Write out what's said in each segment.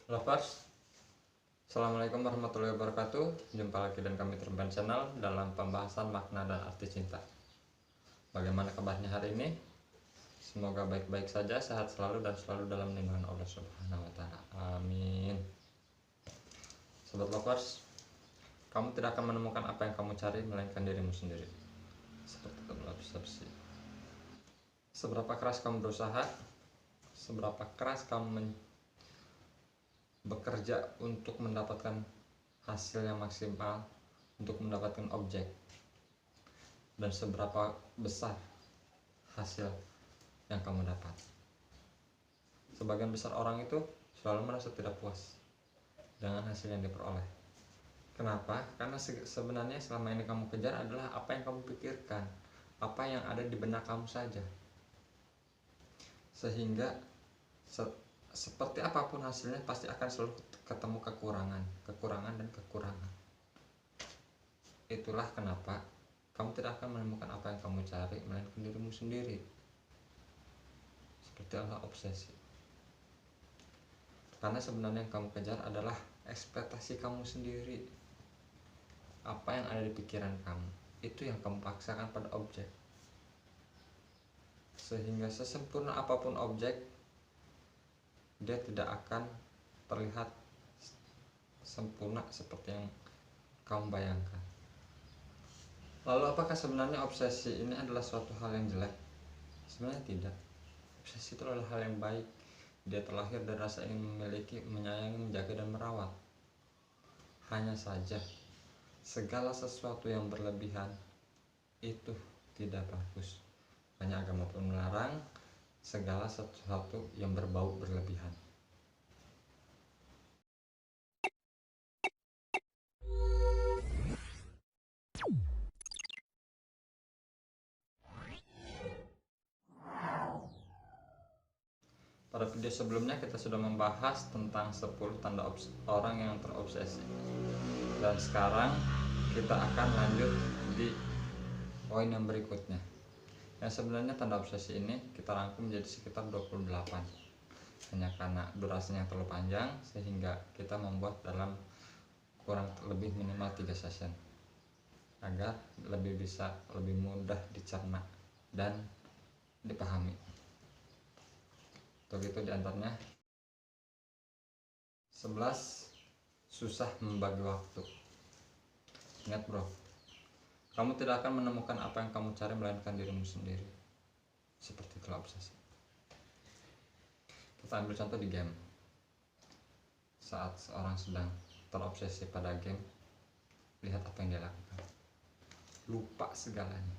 Lovers, Assalamualaikum warahmatullahi wabarakatuh. Jumpa lagi dengan kami Terban Channel dalam pembahasan makna dan arti cinta. Bagaimana kabarnya hari ini? Semoga baik-baik saja, sehat selalu dan selalu dalam lindungan Allah Subhanahu wa Ta'ala. Amin. Sobat Lovers, kamu tidak akan menemukan apa yang kamu cari melainkan dirimu sendiri. Seperti dalam persepsi. Seberapa keras kamu berusaha, seberapa keras kamu bekerja untuk mendapatkan hasil yang maksimal, untuk mendapatkan objek, dan seberapa besar hasil yang kamu dapat. Sebagian besar orang itu selalu merasa tidak puas dengan hasil yang diperoleh. Kenapa? Karena sebenarnya selama ini kamu kejar adalah apa yang kamu pikirkan, apa yang ada di benak kamu saja. Sehingga seperti apapun hasilnya pasti akan selalu ketemu kekurangan dan kekurangan. Itulah kenapa kamu tidak akan menemukan apa yang kamu cari melainkan dirimu sendiri. Seperti adalah obsesi. Karena sebenarnya yang kamu kejar adalah ekspektasi kamu sendiri. Apa yang ada di pikiran kamu, itu yang kamu paksakan pada objek. Sehingga sesempurna apapun objek, dia tidak akan terlihat sempurna seperti yang kamu bayangkan. Lalu apakah sebenarnya obsesi ini adalah suatu hal yang jelek? Sebenarnya tidak. Obsesi itu adalah hal yang baik. Dia terlahir dari rasa ingin memiliki, menyayangi, menjaga, dan merawat. Hanya saja segala sesuatu yang berlebihan itu tidak bagus. Banyak agama pun melarang segala sesuatu yang berbau berlebihan. Pada video sebelumnya kita sudah membahas tentang 10 tanda orang yang terobsesi. Dan sekarang kita akan lanjut di poin yang berikutnya. Yang sebenarnya tanda obsesi ini kita rangkum menjadi sekitar 28. Hanya karena durasinya terlalu panjang sehingga kita membuat dalam kurang lebih minimal 3 session agar lebih mudah dicerna dan dipahami. Untuk itu diantaranya 11. Susah membagi waktu. Ingat bro, kamu tidak akan menemukan apa yang kamu cari melainkan dirimu sendiri. Seperti itulah obsesi. Kita ambil contoh di game. Saat seorang sedang terobsesi pada game, lihat apa yang dia lakukan. Lupa segalanya.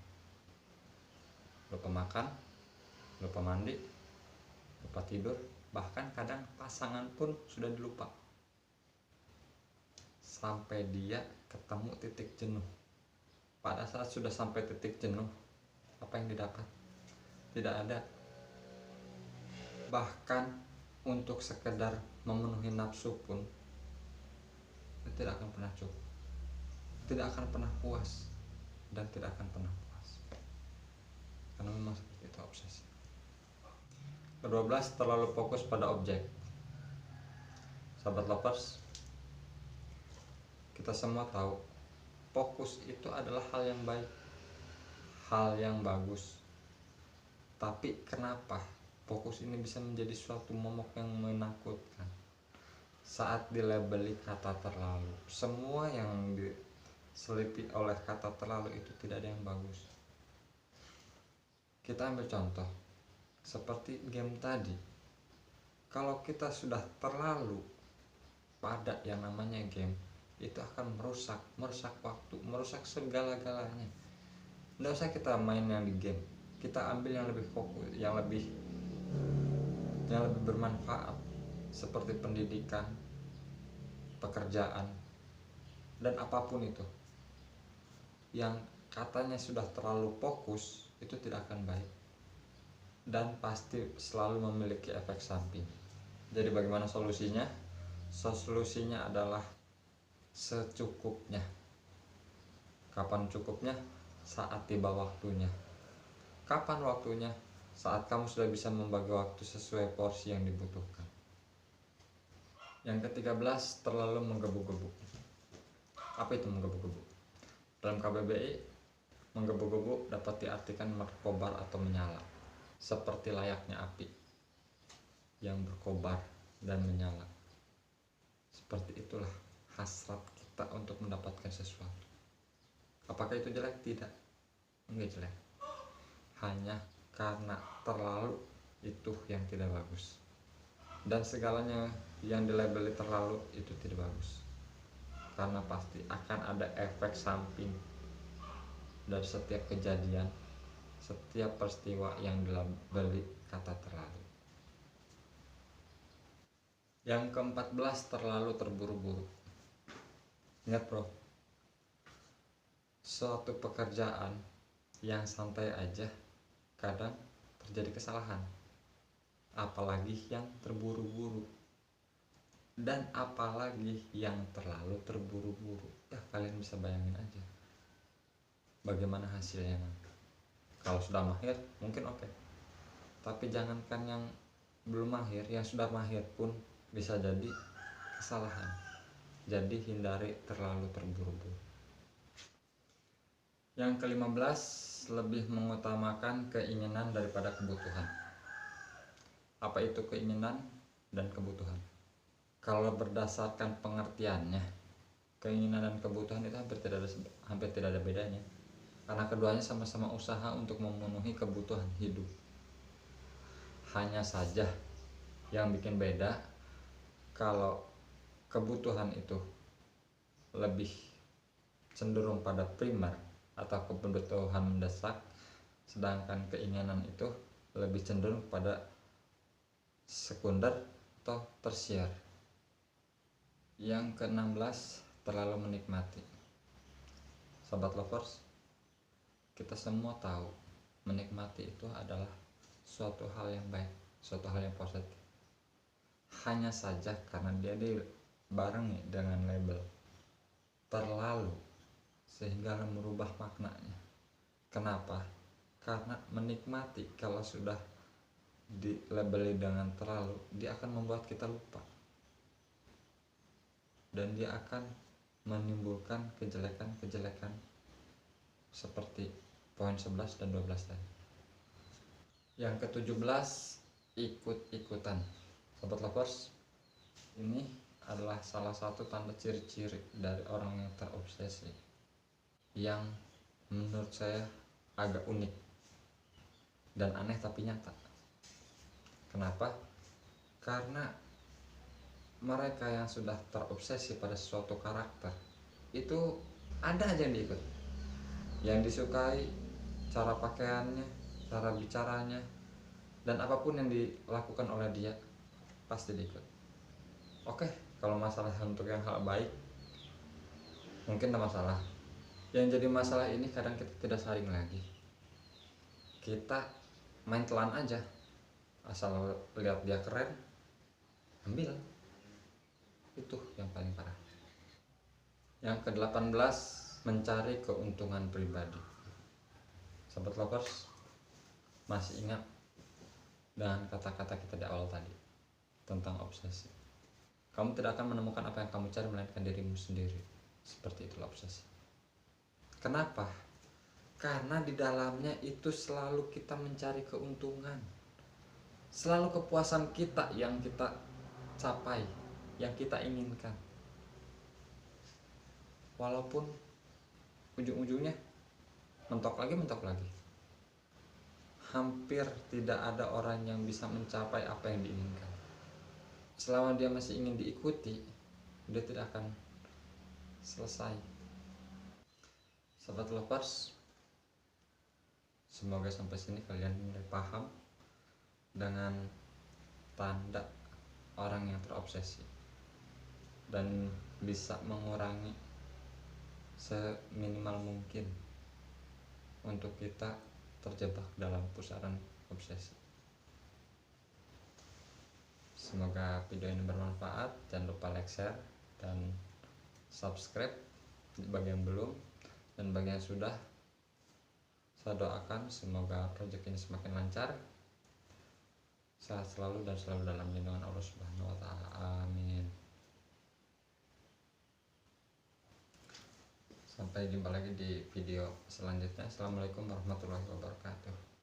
Lupa makan, lupa mandi, lupa tidur, bahkan kadang pasangan pun sudah dilupa. Sampai dia ketemu titik jenuh. Pada saat sudah sampai titik jenuh, apa yang didapat? Tidak ada. Bahkan untuk sekedar memenuhi nafsu pun tidak akan pernah cukup, tidak akan pernah puas, dan tidak akan pernah puas. Karena memang seperti itu obsesi. Ke-12, terlalu fokus pada objek. Sahabat lovers, kita semua tahu fokus itu adalah hal yang baik, hal yang bagus. Tapi kenapa fokus ini bisa menjadi suatu momok yang menakutkan? Saat dilabeli kata terlalu, semua yang diselipi oleh kata terlalu itu tidak ada yang bagus. Kita ambil contoh seperti game tadi. Kalau kita sudah terlalu pada yang namanya game, itu akan merusak waktu, merusak segala-galanya. Tidak usah kita main yang di game, kita ambil yang lebih fokus, yang lebih bermanfaat, seperti pendidikan, pekerjaan, dan apapun itu. Yang katanya sudah terlalu fokus itu tidak akan baik dan pasti selalu memiliki efek samping. Jadi bagaimana solusinya? Solusinya adalah secukupnya. Kapan cukupnya? Saat tiba waktunya. Kapan waktunya? Saat kamu sudah bisa membagi waktu sesuai porsi yang dibutuhkan. Yang ke-13, terlalu menggebu-gebu. Apa itu menggebu-gebu? Dalam KBBI, menggebu-gebu dapat diartikan berkobar atau menyala, seperti layaknya api yang berkobar dan menyala. Seperti itulah hasrat kita untuk mendapatkan sesuatu. Apakah itu jelek? Tidak, enggak jelek. Hanya karena terlalu itu yang tidak bagus. Dan segalanya yang dilabeli terlalu itu tidak bagus, karena pasti akan ada efek samping dari setiap kejadian, setiap peristiwa yang dilabeli kata terlalu. Yang ke-14, terlalu terburu-buru. Ingat bro, suatu pekerjaan yang santai aja kadang terjadi kesalahan, apalagi yang terburu-buru, dan apalagi yang terlalu terburu-buru. Ya kalian bisa bayangin aja bagaimana hasilnya nanti. Kalau sudah mahir mungkin oke, tapi jangankan yang belum mahir, yang sudah mahir pun bisa jadi kesalahan. Jadi hindari terlalu terburu-buru. Yang ke-15, lebih mengutamakan keinginan daripada kebutuhan. Apa itu keinginan dan kebutuhan? Kalau berdasarkan pengertiannya, keinginan dan kebutuhan itu hampir tidak ada bedanya, karena keduanya sama-sama usaha untuk memenuhi kebutuhan hidup. Hanya saja yang bikin beda, kalau kebutuhan itu lebih cenderung pada primer atau kebutuhan mendesak, sedangkan keinginan itu lebih cenderung pada sekunder atau tersier. Yang ke-16, terlalu menikmati. Sobat lovers, kita semua tahu menikmati itu adalah suatu hal yang baik, suatu hal yang positif. Hanya saja karena dia dibarengi dengan label terlalu, sehingga merubah maknanya. Kenapa? Karena menikmati kalau sudah dilabeli dengan terlalu, dia akan membuat kita lupa, dan dia akan menimbulkan kejelekan-kejelekan seperti poin 11 dan 12 tadi. Yang ke-17, ikut-ikutan. Sobat lovers, ini adalah salah satu tanda ciri-ciri dari orang yang terobsesi, yang menurut saya agak unik dan aneh tapi nyata. Kenapa? Karena mereka yang sudah terobsesi pada suatu karakter itu ada aja yang diikut, yang disukai cara pakaiannya, cara bicaranya, dan apapun yang dilakukan oleh dia pasti diikut. Oke, kalau masalah untuk yang hal baik mungkin tidak masalah. Yang jadi masalah ini kadang kita tidak saring lagi, kita main telan aja, asal lihat dia keren ambil. Itu yang paling parah. Yang ke-18, mencari keuntungan pribadi. Sobat lovers, masih ingat dengan kata-kata kita di awal tadi tentang obsesi? Kamu tidak akan menemukan apa yang kamu cari, melainkan dirimu sendiri. Seperti itulah obsesi. Kenapa? Karena di dalamnya itu selalu kita mencari keuntungan, selalu kepuasan kita yang kita capai, yang kita inginkan, walaupun ujung-ujungnya mentok lagi. Hampir tidak ada orang yang bisa mencapai apa yang diinginkan. Selama dia masih ingin diikuti, dia tidak akan selesai. Sobat lovers, semoga sampai sini kalian mulai paham dengan tanda orang yang terobsesi, dan bisa mengurangi seminimal mungkin untuk kita terjebak dalam pusaran obsesi. Semoga video ini bermanfaat. Jangan lupa like, share, dan subscribe bagi yang belum, dan bagi yang sudah, saya doakan semoga rezekinya semakin lancar, sehat selalu, dan selalu dalam lindungan Allah Subhanahu wa Ta'ala. Amin. Sampai jumpa lagi di video selanjutnya. Assalamualaikum warahmatullahi wabarakatuh.